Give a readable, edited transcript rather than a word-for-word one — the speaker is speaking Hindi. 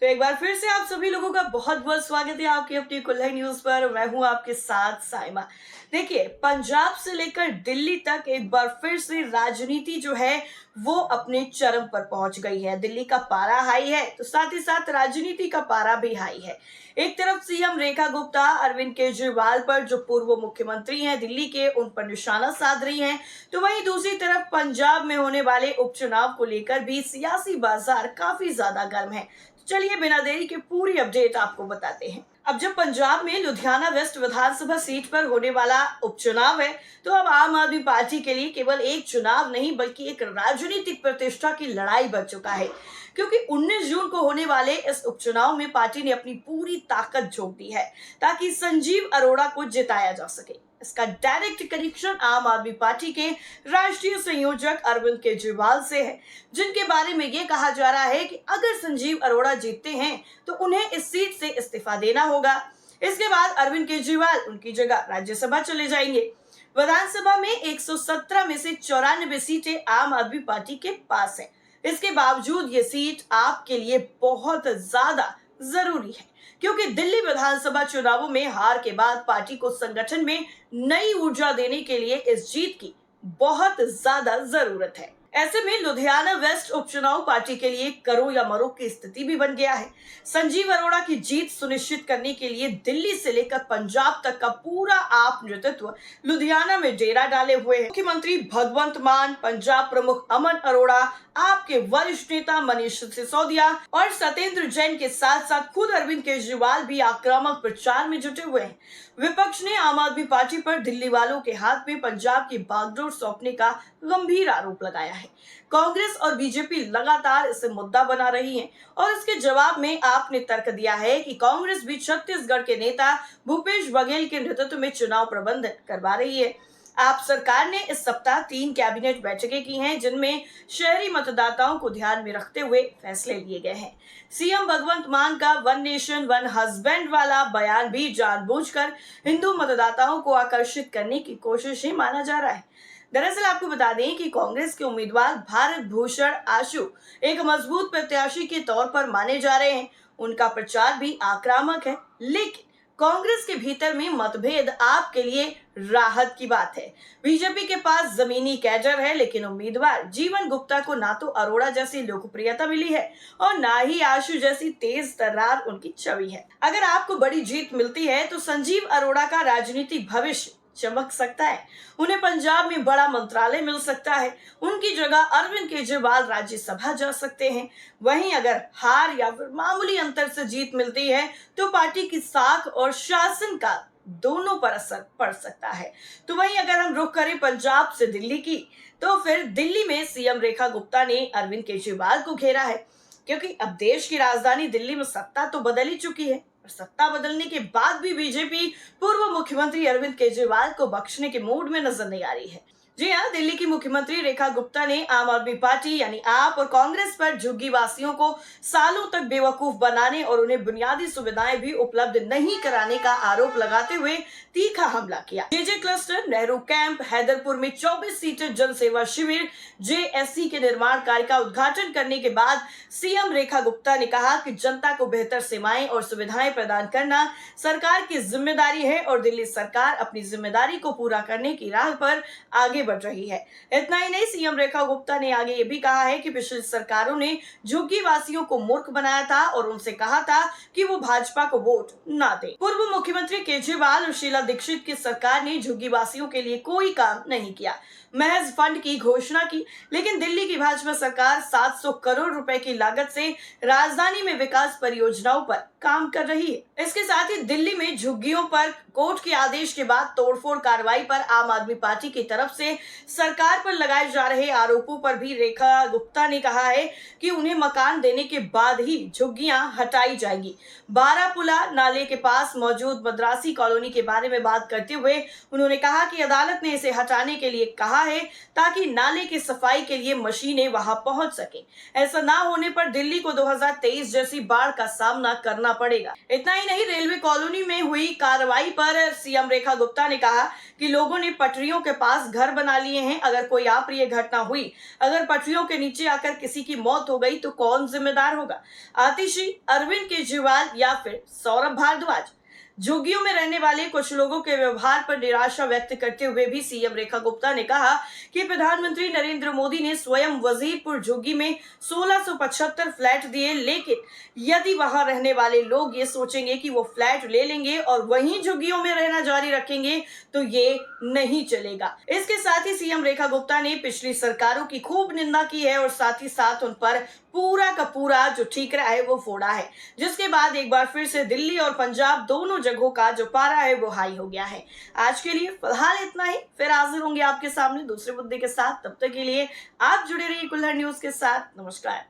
तो एक बार फिर से आप सभी लोगों का बहुत बहुत स्वागत है आपकी अपनी कुल्लई न्यूज पर। मैं हूं आपके साथ साइमा। देखिए, पंजाब से लेकर दिल्ली तक एक बार फिर से राजनीति जो है वो अपने चरम पर पहुंच गई है। दिल्ली का पारा हाई है तो साथ ही साथ राजनीति का पारा भी हाई है। एक तरफ सीएम रेखा गुप्ता अरविंद केजरीवाल पर, जो पूर्व मुख्यमंत्री हैं दिल्ली के, उन पर निशाना साध रही हैं, तो वहीं दूसरी तरफ पंजाब में होने वाले उपचुनाव को लेकर भी सियासी बाजार काफी ज्यादा गर्म है। चलिए बिना देरी के पूरी अपडेट आपको बताते हैं। अब जब पंजाब में लुधियाना वेस्ट विधानसभा सीट पर होने वाला उपचुनाव है, तो अब आम आदमी पार्टी के लिए केवल एक चुनाव नहीं बल्कि एक राजनीतिक प्रतिष्ठा की लड़ाई बन चुका है। क्योंकि 19 जून को होने वाले इस उपचुनाव में पार्टी ने अपनी पूरी ताकत झोंक दी है ताकि संजीव अरोड़ा को जिताया जा सके। इसका डायरेक्ट कनेक्शन आम आदमी पार्टी के राष्ट्रीय संयोजक अरविंद केजरीवाल से है, जिनके बारे में ये कहा जा रहा है कि अगर संजीव अरोड़ा जीतते हैं तो उन्हें इस सीट से इस्तीफा देना होगा। इसके बाद अरविंद केजरीवाल उनकी जगह राज्यसभा चले जाएंगे। विधानसभा में 117 में से 94 सीटें आम आदमी पार्टी के पास हैं। इसके बावजूद ये सीट आपके लिए बहुत ज्यादा जरूरी है, क्योंकि दिल्ली विधानसभा चुनावों में हार के बाद पार्टी को संगठन में नई ऊर्जा देने के लिए इस जीत की बहुत ज्यादा जरूरत है। ऐसे में लुधियाना वेस्ट उपचुनाव पार्टी के लिए करो या मरो की स्थिति भी बन गया है। संजीव अरोड़ा की जीत सुनिश्चित करने के लिए दिल्ली से लेकर पंजाब तक का पूरा आप नेतृत्व लुधियाना में डेरा डाले हुए है। मुख्यमंत्री भगवंत मान, पंजाब प्रमुख अमन अरोड़ा, आपके वरिष्ठ नेता मनीष सिसोदिया और सत्येंद्र जैन के साथ साथ खुद अरविंद केजरीवाल भी आक्रामक प्रचार में जुटे हुए हैं। विपक्ष ने आम आदमी पार्टी पर दिल्ली वालों के हाथ में पंजाब की बागडोर सौंपने का गंभीर आरोप लगाया है। कांग्रेस और बीजेपी लगातार इसे मुद्दा बना रही हैं और इसके जवाब में आपने तर्क दिया है कि कांग्रेस भी छत्तीसगढ़ के नेता भूपेश बघेल के नेतृत्व में चुनाव प्रबंधन करवा रही है। आप सरकार ने इस सप्ताह 3 कैबिनेट बैठकें की हैं, जिनमें शहरी मतदाताओं को ध्यान में रखते हुए फैसले लिए गए हैं। सीएम भगवंत मान का वन नेशन वन हस्बैंड वाला बयान भी जानबूझकर हिंदू मतदाताओं को आकर्षित करने की कोशिश ही माना जा रहा है। दरअसल आपको बता दें कि कांग्रेस के उम्मीदवार भारत भूषण आशु एक मजबूत प्रत्याशी के तौर पर माने जा रहे हैं। उनका प्रचार भी आक्रामक है, लेकिन कांग्रेस के भीतर में मतभेद आपके लिए राहत की बात है। बीजेपी के पास जमीनी कैडर है, लेकिन उम्मीदवार जीवन गुप्ता को ना तो अरोड़ा जैसी लोकप्रियता मिली है और ना ही आशु जैसी तेज तर्रार उनकी छवि है। अगर आपको बड़ी जीत मिलती है तो संजीव अरोड़ा का राजनीतिक भविष्य चमक सकता है। उन्हें पंजाब में बड़ा मंत्रालय मिल सकता है। उनकी जगह अरविंद केजरीवाल राज्यसभा जा सकते हैं। वहीं अगर हार या फिर मामूली अंतर से जीत मिलती है तो पार्टी की साख और शासन का दोनों पर असर पड़ सकता है। तो वहीं अगर हम रुख करें पंजाब से दिल्ली की, तो फिर दिल्ली में सीएम रेखा गुप्ता ने अरविंद केजरीवाल को घेरा है, क्योंकि अब देश की राजधानी दिल्ली में सत्ता तो बदल ही चुकी है। सत्ता बदलने के बाद भी बीजेपी पूर्व मुख्यमंत्री अरविंद केजरीवाल को बख्शने के मूड में नजर नहीं आ रही है। जी हाँ, दिल्ली की मुख्यमंत्री रेखा गुप्ता ने आम आदमी पार्टी यानी आप और कांग्रेस पर झुग्गी वासियों को सालों तक बेवकूफ बनाने और उन्हें बुनियादी सुविधाएं भी उपलब्ध नहीं कराने का आरोप लगाते हुए तीखा हमला किया। JJ cluster, Nehru camp, Haiderpur में 24 सीटें जनसेवा शिविर, जेएससी के निर्माण कार्य का उद्घाटन करने के बाद सीएम रेखा गुप्ता ने कहा कि जनता को बेहतर सेवाएं और सुविधाएं प्रदान करना सरकार की जिम्मेदारी है और दिल्ली सरकार अपनी जिम्मेदारी को पूरा करने की राह पर आगे बढ़ रही है। इतना ही नहीं, सीएम रेखा गुप्ता ने आगे ये भी कहा है कि पिछली सरकारों ने झुग्गी वासियों को मूर्ख बनाया था और उनसे कहा था कि वो भाजपा को वोट ना दे। पूर्व मुख्यमंत्री केजरीवाल और शीला दीक्षित की सरकार ने झुग्गी वासियों के लिए कोई काम नहीं किया, महज फंड की घोषणा की। लेकिन दिल्ली की भाजपा सरकार 700 करोड़ रुपए की लागत से राजधानी में विकास परियोजनाओं पर काम कर रही है। इसके साथ ही दिल्ली में झुग्गियों पर कोर्ट के आदेश के बाद तोड़फोड़ कार्रवाई पर आम आदमी पार्टी की तरफ से सरकार पर लगाए जा रहे आरोपों पर भी रेखा गुप्ता ने कहा है कि उन्हें मकान देने के बाद ही झुग्गियां हटाई जाएंगी। बारापुला नाले के पास मौजूद मद्रासी कॉलोनी के बारे में बात करते हुए उन्होंने कहा कि अदालत ने इसे हटाने के लिए कहा है ताकि नाले की सफाई के लिए मशीनें वहां पहुंच सके। ऐसा ना होने पर दिल्ली को 2023 जैसी बाढ़ का सामना करना करना पड़ेगा। इतना ही नहीं, रेलवे कॉलोनी में हुई कार्रवाई पर सीएम रेखा गुप्ता ने कहा कि लोगों ने पटरियों के पास घर बना लिए हैं। अगर कोई अप्रिय घटना हुई, अगर पटरियों के नीचे आकर किसी की मौत हो गई तो कौन जिम्मेदार होगा? आतिशी, अरविंद केजरीवाल या फिर सौरभ भारद्वाज? झुग्गियों में रहने वाले कुछ लोगों के व्यवहार पर निराशा व्यक्त करते हुए भी सीएम रेखा गुप्ता ने कहा कि प्रधानमंत्री नरेंद्र मोदी ने स्वयं वजीरपुर झुग्गी में 1675 फ्लैट दिए, लेकिन यदि वहां रहने वाले लोग ये सोचेंगे कि वो फ्लैट ले लेंगे और वहीं झुग्गियों में रहना जारी रखेंगे तो ये नहीं चलेगा। इसके साथ ही सीएम रेखा गुप्ता ने पिछली सरकारों की खूब निंदा की है और साथ ही साथ उन पर पूरा का पूरा जो ठीकरा है वो फोड़ा है, जिसके बाद एक बार फिर से दिल्ली और पंजाब दोनों जगहों का जो पारा है वो हाई हो गया है। आज के लिए फिलहाल इतना ही, फिर हाजिर होंगे आपके सामने दूसरे मुद्दे के साथ। तब तक के लिए आप जुड़े रहिए कुल्हड़ न्यूज के साथ। नमस्कार।